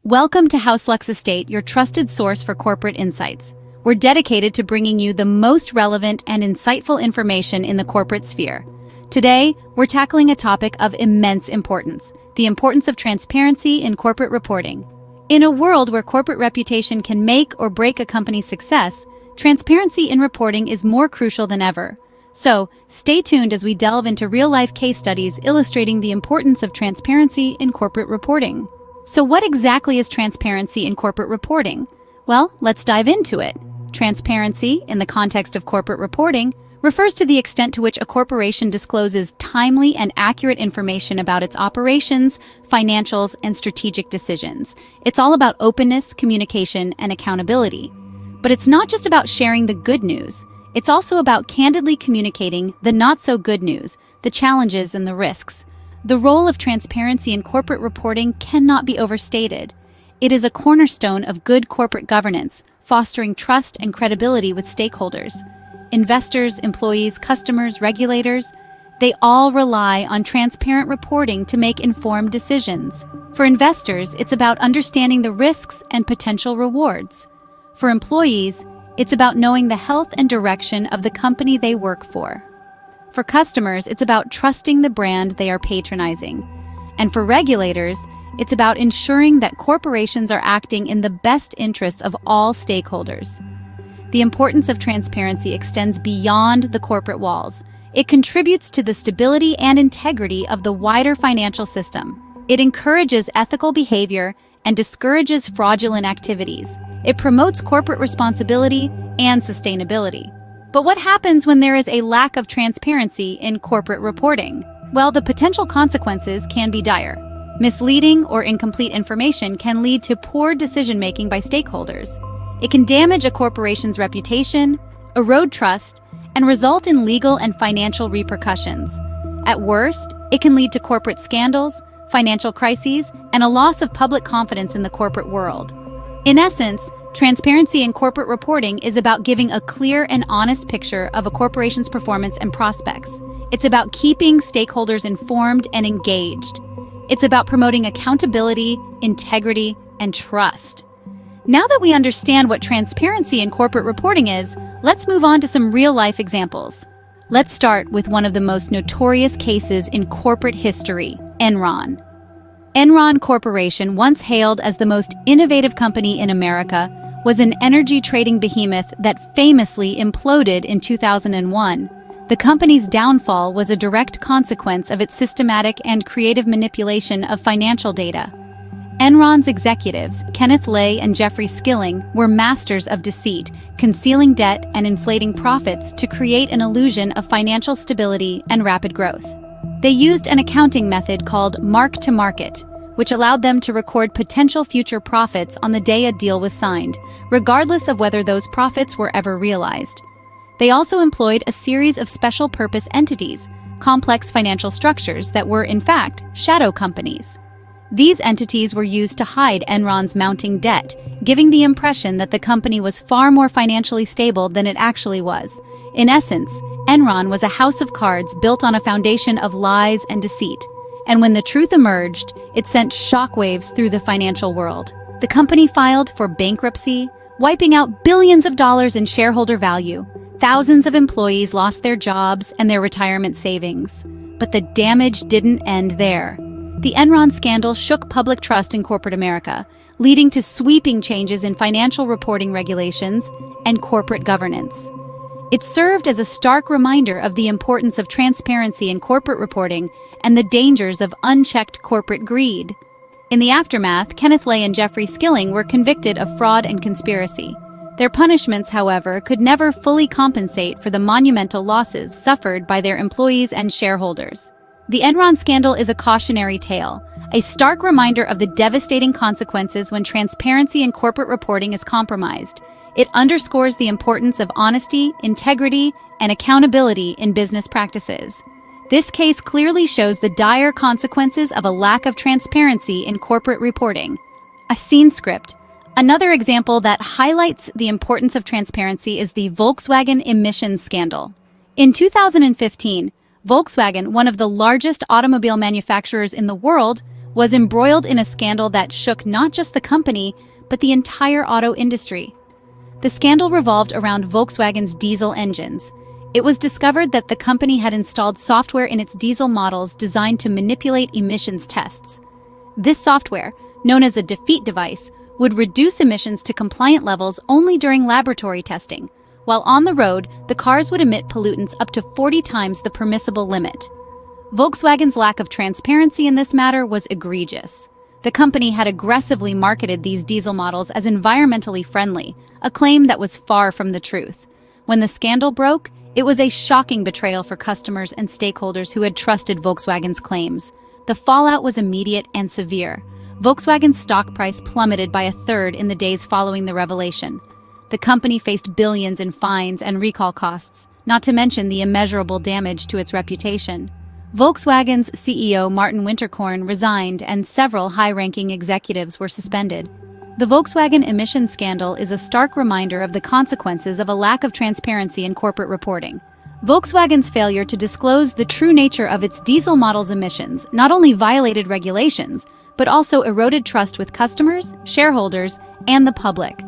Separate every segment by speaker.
Speaker 1: Welcome to House Lux Estate, your trusted source for corporate insights. We're dedicated to bringing you the most relevant and insightful information in the corporate sphere. Today, we're tackling a topic of immense importance: the importance of transparency in corporate reporting. In a world where corporate reputation can make or break a company's success, transparency in reporting is more crucial than ever. So, stay tuned as we delve into real-life case studies illustrating the importance of transparency in corporate reporting. So what exactly is transparency in corporate reporting? Well, let's dive into it. Transparency, in the context of corporate reporting, refers to the extent to which a corporation discloses timely and accurate information about its operations, financials, and strategic decisions. It's all about openness, communication, and accountability. But it's not just about sharing the good news. It's also about candidly communicating the not-so-good news, the challenges and the risks. The role of transparency in corporate reporting cannot be overstated. It is a cornerstone of good corporate governance, fostering trust and credibility with stakeholders. Investors, employees, customers, regulators, they all rely on transparent reporting to make informed decisions. For investors, it's about understanding the risks and potential rewards. For employees, it's about knowing the health and direction of the company they work for. For customers, it's about trusting the brand they are patronizing. And for regulators, it's about ensuring that corporations are acting in the best interests of all stakeholders. The importance of transparency extends beyond the corporate walls. It contributes to the stability and integrity of the wider financial system. It encourages ethical behavior and discourages fraudulent activities. It promotes corporate responsibility and sustainability. But what happens when there is a lack of transparency in corporate reporting? Well, the potential consequences can be dire. Misleading or incomplete information can lead to poor decision-making by stakeholders. It can damage a corporation's reputation, erode trust, and result in legal and financial repercussions. At worst, it can lead to corporate scandals, financial crises, and a loss of public confidence in the corporate world. In essence, transparency in corporate reporting is about giving a clear and honest picture of a corporation's performance and prospects. It's about keeping stakeholders informed and engaged. It's about promoting accountability, integrity, and trust. Now that we understand what transparency in corporate reporting is, let's move on to some real-life examples. Let's start with one of the most notorious cases in corporate history, Enron. Enron Corporation, once hailed as the most innovative company in America, was an energy trading behemoth that famously imploded in 2001. The company's downfall was a direct consequence of its systematic and creative manipulation of financial data. Enron's executives, Kenneth Lay and Jeffrey Skilling, were masters of deceit, concealing debt and inflating profits to create an illusion of financial stability and rapid growth. They used an accounting method called mark-to-market, which allowed them to record potential future profits on the day a deal was signed, regardless of whether those profits were ever realized. They also employed a series of special-purpose entities, complex financial structures that were, in fact, shadow companies. These entities were used to hide Enron's mounting debt, giving the impression that the company was far more financially stable than it actually was. In essence, Enron was a house of cards built on a foundation of lies and deceit. And when the truth emerged, it sent shockwaves through the financial world. The company filed for bankruptcy, wiping out billions of dollars in shareholder value. Thousands of employees lost their jobs and their retirement savings. But the damage didn't end there. The Enron scandal shook public trust in corporate America, leading to sweeping changes in financial reporting regulations and corporate governance. It served as a stark reminder of the importance of transparency in corporate reporting and the dangers of unchecked corporate greed. In the aftermath, Kenneth Lay and Jeffrey Skilling were convicted of fraud and conspiracy. Their punishments, however, could never fully compensate for the monumental losses suffered by their employees and shareholders. The Enron scandal is a cautionary tale, a stark reminder of the devastating consequences when transparency in corporate reporting is compromised. It underscores the importance of honesty, integrity, and accountability in business practices. This case clearly shows the dire consequences of a lack of transparency in corporate reporting. A scene script. Another example that highlights the importance of transparency is the Volkswagen emissions scandal. In 2015, Volkswagen, one of the largest automobile manufacturers in the world, was embroiled in a scandal that shook not just the company, but the entire auto industry. The scandal revolved around Volkswagen's diesel engines. It was discovered that the company had installed software in its diesel models designed to manipulate emissions tests. This software, known as a defeat device, would reduce emissions to compliant levels only during laboratory testing, while on the road, the cars would emit pollutants up to 40 times the permissible limit. Volkswagen's lack of transparency in this matter was egregious. The company had aggressively marketed these diesel models as environmentally friendly, a claim that was far from the truth. When the scandal broke, it was a shocking betrayal for customers and stakeholders who had trusted Volkswagen's claims. The fallout was immediate and severe. Volkswagen's stock price plummeted by a third in the days following the revelation. The company faced billions in fines and recall costs, not to mention the immeasurable damage to its reputation. Volkswagen's CEO Martin Winterkorn resigned and several high-ranking executives were suspended. The Volkswagen emissions scandal is a stark reminder of the consequences of a lack of transparency in corporate reporting. Volkswagen's failure to disclose the true nature of its diesel model's emissions not only violated regulations, but also eroded trust with customers, shareholders, and the public.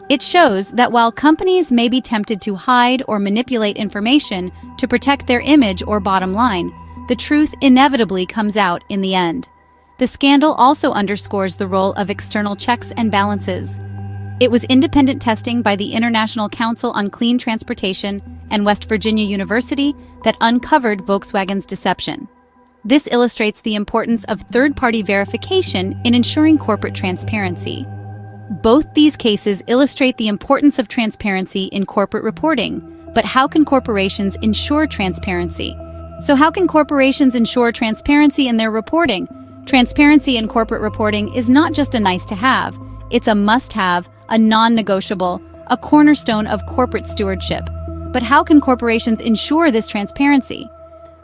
Speaker 1: It shows that while companies may be tempted to hide or manipulate information to protect their image or bottom line, the truth inevitably comes out in the end. The scandal also underscores the role of external checks and balances. It was independent testing by the International Council on Clean Transportation and West Virginia University that uncovered Volkswagen's deception. This illustrates the importance of third-party verification in ensuring corporate transparency. Both these cases illustrate the importance of transparency in corporate reporting, but how can corporations ensure transparency? So how can corporations ensure transparency in their reporting? Transparency in corporate reporting is not just a nice-to-have, it's a must-have, a non-negotiable, a cornerstone of corporate stewardship. But how can corporations ensure this transparency?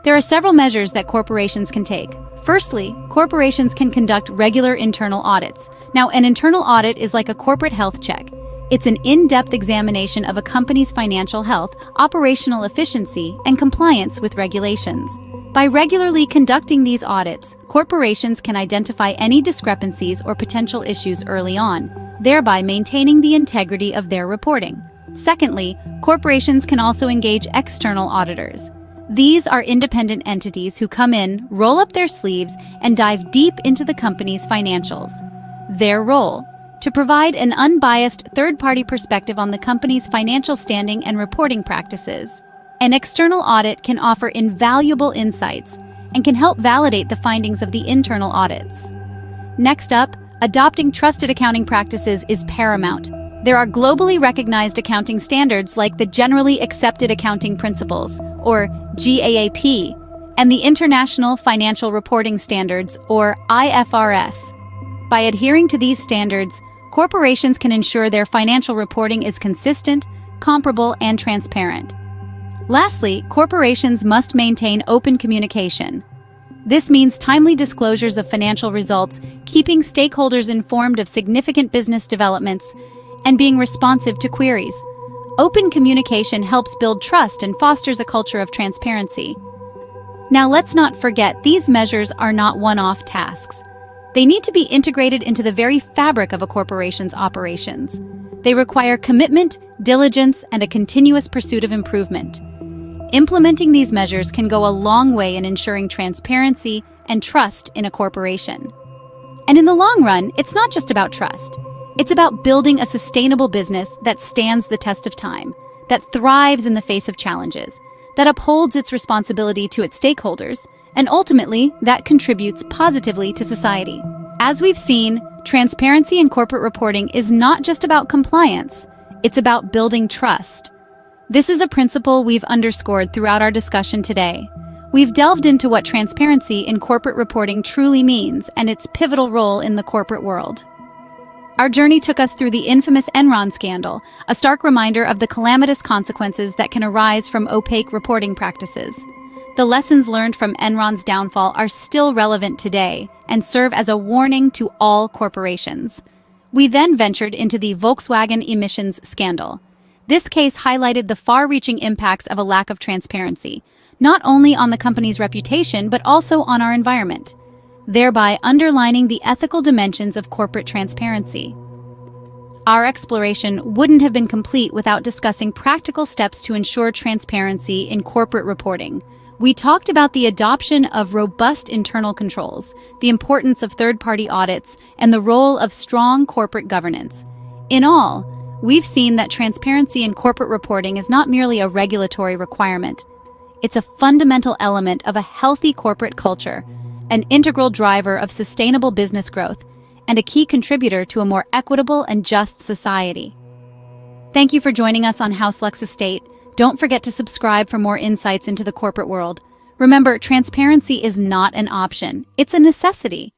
Speaker 1: There are several measures that corporations can take. Firstly, corporations can conduct regular internal audits. Now, an internal audit is like a corporate health check. It's an in-depth examination of a company's financial health, operational efficiency, and compliance with regulations. By regularly conducting these audits, corporations can identify any discrepancies or potential issues early on, thereby maintaining the integrity of their reporting. Secondly, corporations can also engage external auditors. These are independent entities who come in, roll up their sleeves, and dive deep into the company's financials. Their role: to provide an unbiased third-party perspective on the company's financial standing and reporting practices. An external audit can offer invaluable insights and can help validate the findings of the internal audits. Next up, adopting trusted accounting practices is paramount. There are globally recognized accounting standards like the Generally Accepted Accounting Principles, or GAAP, and the International Financial Reporting Standards, or IFRS. By adhering to these standards, corporations can ensure their financial reporting is consistent, comparable, and transparent. Lastly, corporations must maintain open communication. This means timely disclosures of financial results, keeping stakeholders informed of significant business developments, and being responsive to queries. Open communication helps build trust and fosters a culture of transparency. Now, let's not forget, these measures are not one-off tasks. They need to be integrated into the very fabric of a corporation's operations. They require commitment, diligence, and a continuous pursuit of improvement. Implementing these measures can go a long way in ensuring transparency and trust in a corporation. And in the long run, it's not just about trust. It's about building a sustainable business that stands the test of time, that thrives in the face of challenges, that upholds its responsibility to its stakeholders, and ultimately, that contributes positively to society. As we've seen, transparency in corporate reporting is not just about compliance, it's about building trust. This is a principle we've underscored throughout our discussion today. We've delved into what transparency in corporate reporting truly means and its pivotal role in the corporate world. Our journey took us through the infamous Enron scandal, a stark reminder of the calamitous consequences that can arise from opaque reporting practices. The lessons learned from Enron's downfall are still relevant today and serve as a warning to all corporations. We then ventured into the Volkswagen emissions scandal. This case highlighted the far-reaching impacts of a lack of transparency, not only on the company's reputation but also on our environment. thereby underlining the ethical dimensions of corporate transparency. Our exploration wouldn't have been complete without discussing practical steps to ensure transparency in corporate reporting. We talked about the adoption of robust internal controls, the importance of third-party audits, and the role of strong corporate governance. In all, we've seen that transparency in corporate reporting is not merely a regulatory requirement. It's a fundamental element of a healthy corporate culture, an integral driver of sustainable business growth, and a key contributor to a more equitable and just society. Thank you for joining us on House Lux Estate. Don't forget to subscribe for more insights into the corporate world. Remember, transparency is not an option, it's a necessity.